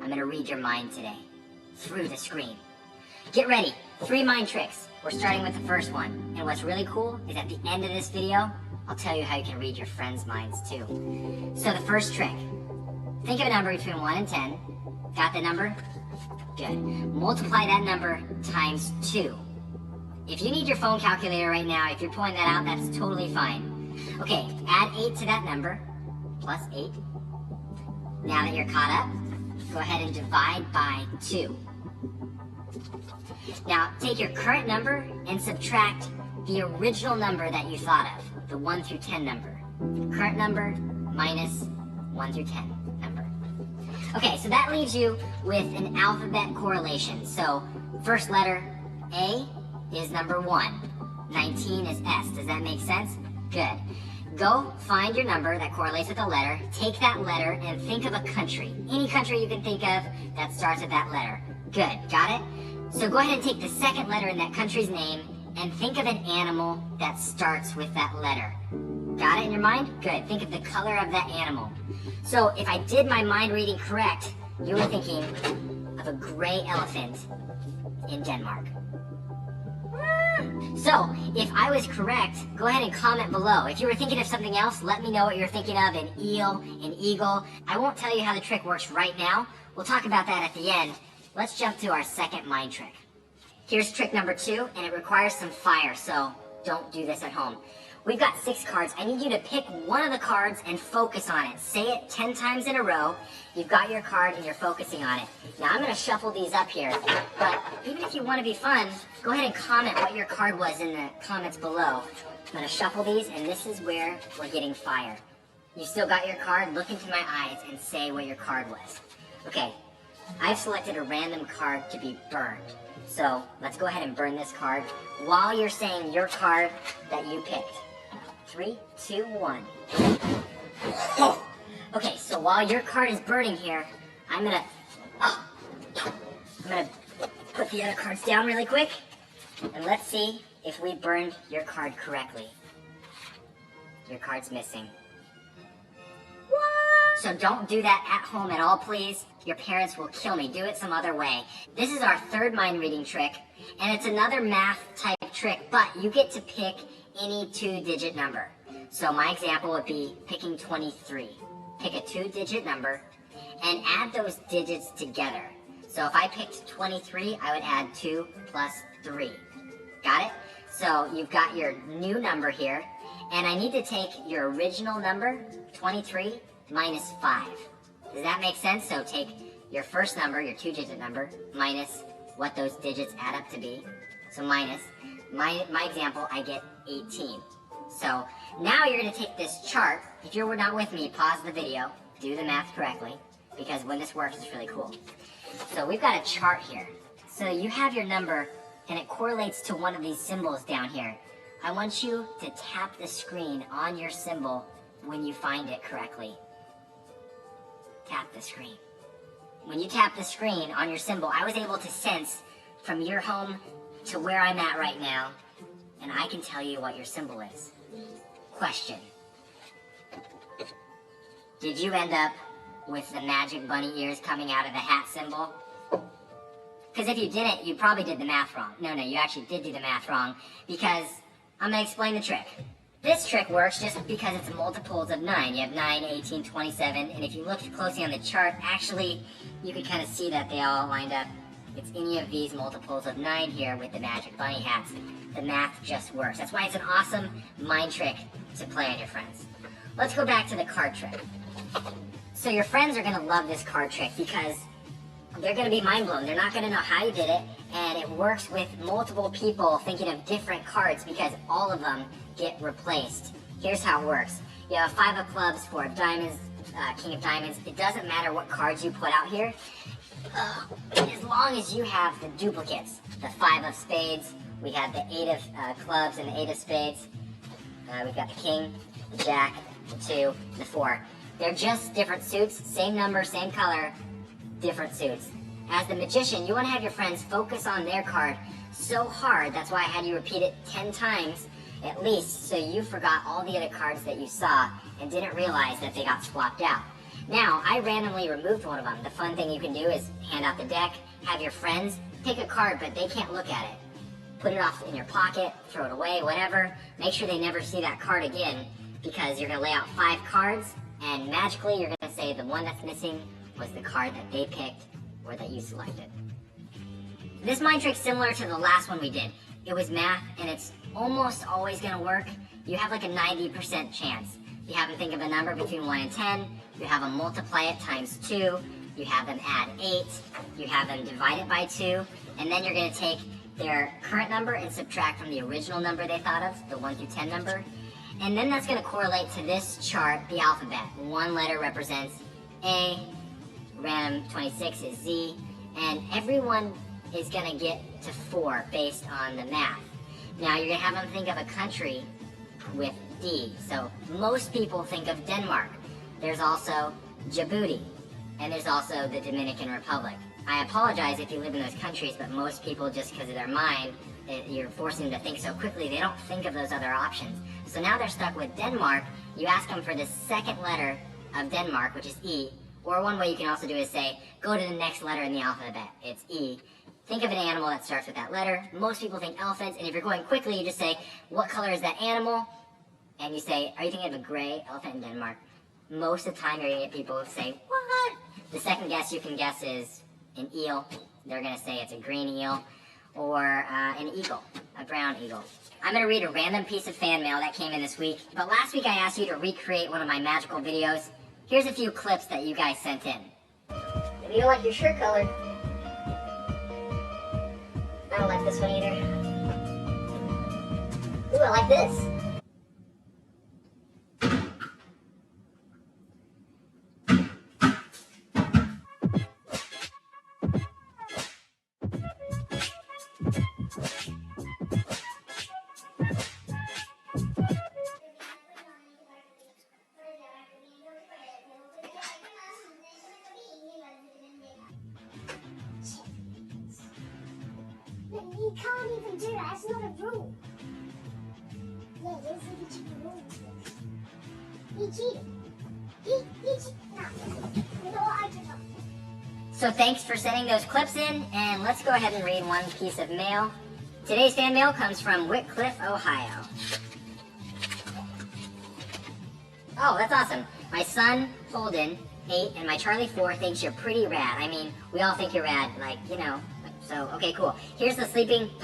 I'm gonna read your mind today, through the screen. Get ready, 3 mind tricks. We're starting with the first one. And what's really cool is at the end of this video, I'll tell you how you can read your friends' minds too. So the first trick, think of a number between 1 and 10. Got the number? Good. Multiply that number times 2. If you need your phone calculator right now, if you're pulling that out, that's totally fine. Okay, add 8 to that number, plus 8. Now that you're caught up, go ahead and divide by 2. Now, take your current number and subtract the original number that you thought of, the 1 through 10 number. Current number minus 1 through 10 number. Okay, so that leaves you with an alphabet correlation. So, first letter, A, is number 1. 19 is S. Does that make sense? Good. Go find your number that correlates with a letter, take that letter, and think of a country. Any country you can think of that starts with that letter. Good. Got it? So go ahead and take the second letter in that country's name and think of an animal that starts with that letter. Got it in your mind? Good. Think of the color of that animal. So if I did my mind reading correct, you were thinking of a gray elephant in Denmark. So, if I was correct, go ahead and comment below. If you were thinking of something else, let me know what you're thinking of, an eel, an eagle. I won't tell you how the trick works right now. We'll talk about that at the end. Let's jump to our second mind trick. Here's trick number 2, and it requires some fire, so don't do this at home. We've got 6 cards. I need you to pick one of the cards and focus on it. Say it 10 times in a row. You've got your card and you're focusing on it. Now I'm going to shuffle these up here, but even if you want to be fun, go ahead and comment what your card was in the comments below. I'm going to shuffle these, and this is where we're getting fire. You still got your card? Look into my eyes and say what your card was. Okay, I've selected a random card to be burned. So let's go ahead and burn this card while you're saying your card that you picked. 3, 2, 1. Oh. Okay, so while your card is burning here, I'm gonna put the other cards down really quick, and let's see if we burned your card correctly. Your card's missing. What? So don't do that at home at all, please. Your parents will kill me. Do it some other way. This is our third mind reading trick, and it's another math type trick, but you get to pick any 2-digit number. So my example would be picking 23. Pick a 2-digit number and add those digits together. So if I picked 23, I would add 2 plus 3. Got it? So you've got your new number here, and I need to take your original number, 23, minus 5. Does that make sense? So take your first number, your 2-digit number, minus what those digits add up to be. So minus, my example, I get 18. So now you're going to take this chart. If you're not with me, pause the video, do the math correctly, because when this works, it's really cool. So we've got a chart here. So you have your number, and it correlates to one of these symbols down here. I want you to tap the screen on your symbol when you find it correctly. Tap the screen. When you tap the screen on your symbol, I was able to sense from your home to where I'm at right now, and I can tell you what your symbol is. Question. Did you end up with the magic bunny ears coming out of the hat symbol? Because if you didn't, you probably did the math wrong. No, you actually did do the math wrong, because I'm going to explain the trick. This trick works just because it's multiples of 9. You have 9, 18, 27, and if you look closely on the chart, actually, you can kind of see that they all lined up. It's any of these multiples of 9 here with the magic bunny hats. The math just works. That's why it's an awesome mind trick to play on your friends. Let's go back to the card trick. So your friends are going to love this card trick because they're going to be mind blown. They're not going to know how you did it, and it works with multiple people thinking of different cards because all of them get replaced. Here's how it works. You have a 5 of clubs, 4 of diamonds, king of diamonds. It doesn't matter what cards you put out here, as long as you have the duplicates. The 5 of spades, we have the 8 of clubs and the 8 of spades. We've got the king, the jack, the 2, the 4. They're just different suits, same number, same color, different suits. As the magician, you want to have your friends focus on their card so hard, that's why I had you repeat it 10 times at least, so you forgot all the other cards that you saw and didn't realize that they got swapped out. Now, I randomly removed one of them. The fun thing you can do is hand out the deck, have your friends pick a card, but they can't look at it. Put it off in your pocket, throw it away, whatever. Make sure they never see that card again, because you're gonna lay out 5 cards, and magically you're gonna say the one that's missing was the card that they picked or that you selected. This mind trick's similar to the last one we did. It was math, and it's almost always gonna work. You have like a 90% chance. You have them think of a number between 1 and 10, you have them multiply it times 2, you have them add 8, you have them divide it by 2, and then you're gonna take their current number and subtract from the original number they thought of, the 1 through 10 number. And then that's gonna correlate to this chart, the alphabet. One letter represents A, random 26 is Z, and everyone is gonna get to 4 based on the math. Now you're gonna have them think of a country with D. So most people think of Denmark. There's also Djibouti, and there's also the Dominican Republic. I apologize if you live in those countries, but most people, just because of their mind, you're forcing them to think so quickly, they don't think of those other options. So now they're stuck with Denmark. You ask them for the second letter of Denmark, which is E, or one way you can also do is say, go to the next letter in the alphabet. It's E. Think of an animal that starts with that letter. Most people think elephants, and if you're going quickly, you just say, what color is that animal? And you say, are you thinking of a gray elephant in Denmark? Most of the time you're gonna get people who say, what? The second guess you can guess is an eel. They're gonna say it's a green eel. Or an eagle, a brown eagle. I'm gonna read a random piece of fan mail that came in this week. But last week I asked you to recreate one of my magical videos. Here's a few clips that you guys sent in. If you don't like your shirt color, I don't like this one either. Ooh, I like this. You can't even do that. It's not a rule. Yeah, it is a cheating rule. He cheated. He cheated. No. You know what I did? So thanks for sending those clips in, and let's go ahead and read one piece of mail. Today's fan mail comes from Whitcliffe, Ohio. Oh, that's awesome. My son, Holden, 8, and my Charlie, 4, thinks you're pretty rad. I mean, we all think you're rad, like, you know. So, okay, cool. Here's the sleeping